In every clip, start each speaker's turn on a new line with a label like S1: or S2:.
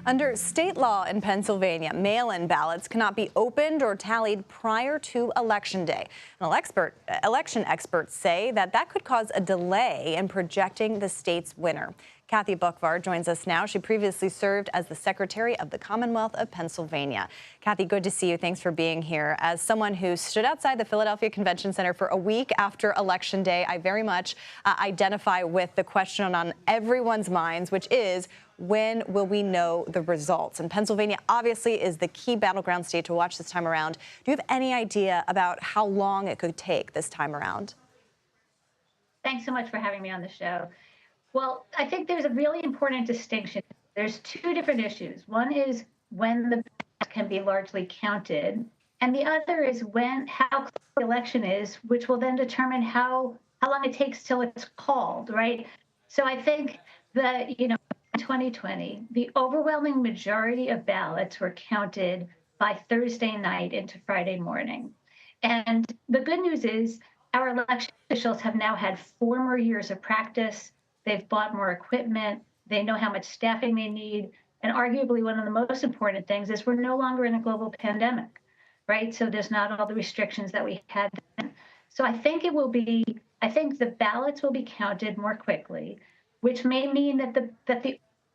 S1: Under state law in Pennsylvania, mail-in ballots cannot be opened or tallied prior to Election Day. Election experts say that could cause a delay in projecting the state's winner. Kathy Boockvar joins us now. She previously served as the Secretary of the Commonwealth of Pennsylvania. Kathy, good to see you. Thanks for being here. As someone who stood outside the Philadelphia Convention Center for a week after Election Day, I very much identify with the question on everyone's minds, which is, when will we know the results? And Pennsylvania obviously is the key battleground state to watch this time around. Do you have any idea about how long it could take this time around?
S2: Thanks so much for having me on the show. Well, I think there's a really important distinction. There's two different issues. One is when the ballots can be largely counted, and the other is how close the election is, which will then determine how long it takes till it's called, right? So I think that, in 2020, the overwhelming majority of ballots were counted by Thursday night into Friday morning. And the good news is our election officials have now had 4 more years of practice. They've bought more equipment. They know how much staffing they need. And arguably one of the most important things is we're no longer in a global pandemic, right? So there's not all the restrictions that we had then. So I think the ballots will be counted more quickly, which may mean that the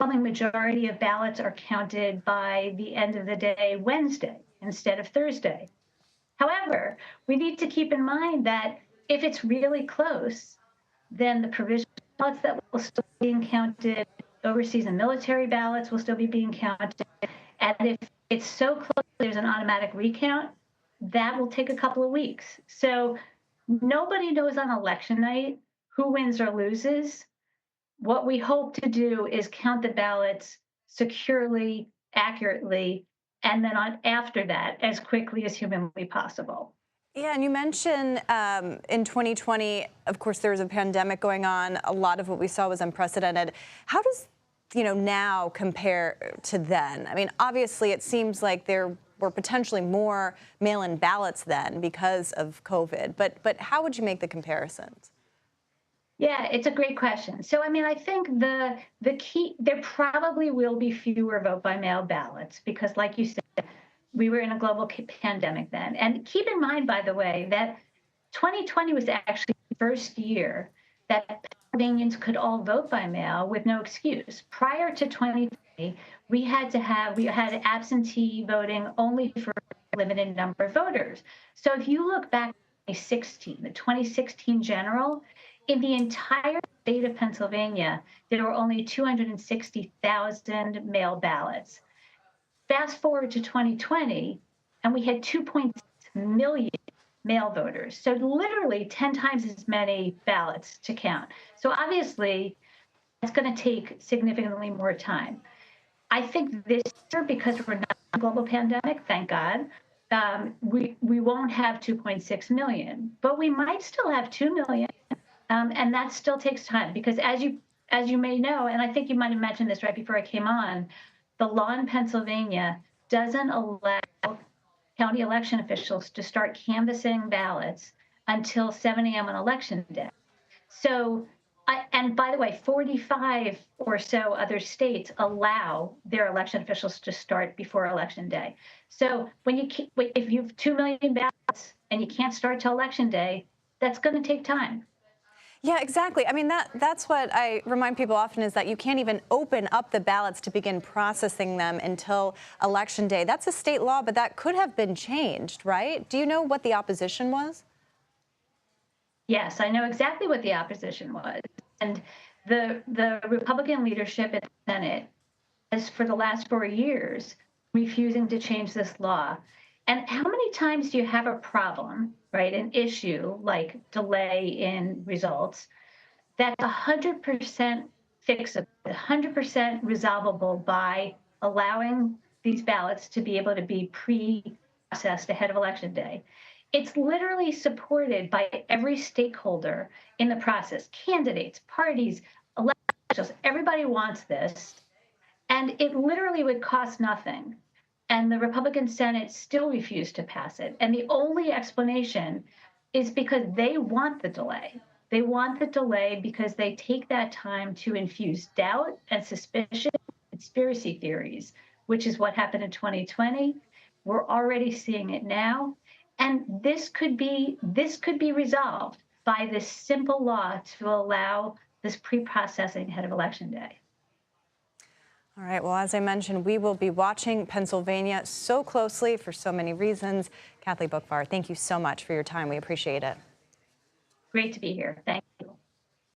S2: overwhelming majority of ballots are counted by the end of the day, Wednesday, instead of Thursday. However, we need to keep in mind that if it's really close, then the provisional ballots that will still be being counted, overseas and military ballots will still be being counted. And if it's so close, there's an automatic recount, that will take a couple of weeks. So nobody knows on election night who wins or loses. What we hope to do is count the ballots securely, accurately, and then after that, as quickly as humanly possible.
S1: Yeah, and you mentioned in 2020, of course, there was a pandemic going on. A lot of what we saw was unprecedented. How does, now compare to then? I mean, obviously, it seems like there were potentially more mail-in ballots then because of COVID. But how would you make the comparisons?
S2: Yeah, it's a great question. So, I think the key, there probably will be fewer vote by mail ballots because, like you said, we were in a global pandemic then. And keep in mind, by the way, that 2020 was actually the first year that Pennsylvanians could all vote by mail with no excuse. Prior to 2020, we had absentee voting only for a limited number of voters. So if you look back to 2016, the 2016 general, in the entire state of Pennsylvania, there were only 260,000 mail ballots. Fast forward to 2020, and we had 2.6 million mail voters. So literally 10 times as many ballots to count. So obviously, it's going to take significantly more time. I think this year, because we're not in a global pandemic, thank God, we won't have 2.6 million, but we might still have 2 million. And that still takes time because as you may know, and I think you might have mentioned this right before I came on, the law in Pennsylvania doesn't allow county election officials to start canvassing ballots until 7 a.m. on election day. So, and by the way, 45 or so other states allow their election officials to start before election day. So if you have 2 million ballots and you can't start till election day, that's going to take time.
S1: Yeah, exactly. I mean, that's what I remind people often is that you can't even open up the ballots to begin processing them until Election Day. That's a state law, but that could have been changed, right? Do you know what the opposition was?
S2: Yes, I know exactly what the opposition was. And the Republican leadership in the Senate has, for the last 4 years, refusing to change this law. And how many times do you have a problem, right, an issue like delay in results, that's 100% fixable, 100% resolvable by allowing these ballots to be able to be pre-processed ahead of Election Day? It's literally supported by every stakeholder in the process, candidates, parties, elected officials, everybody wants this. And it literally would cost nothing. And the Republican Senate still refused to pass it. And the only explanation is because they want the delay. They want the delay because they take that time to infuse doubt and suspicion conspiracy theories, which is what happened in 2020. We're already seeing it now. And this could be resolved by this simple law to allow this pre-processing ahead of Election Day.
S1: All right. Well, as I mentioned, we will be watching Pennsylvania so closely for so many reasons. Kathleen Boockvar, thank you so much for your time. We appreciate it.
S2: Great to be here. Thanks.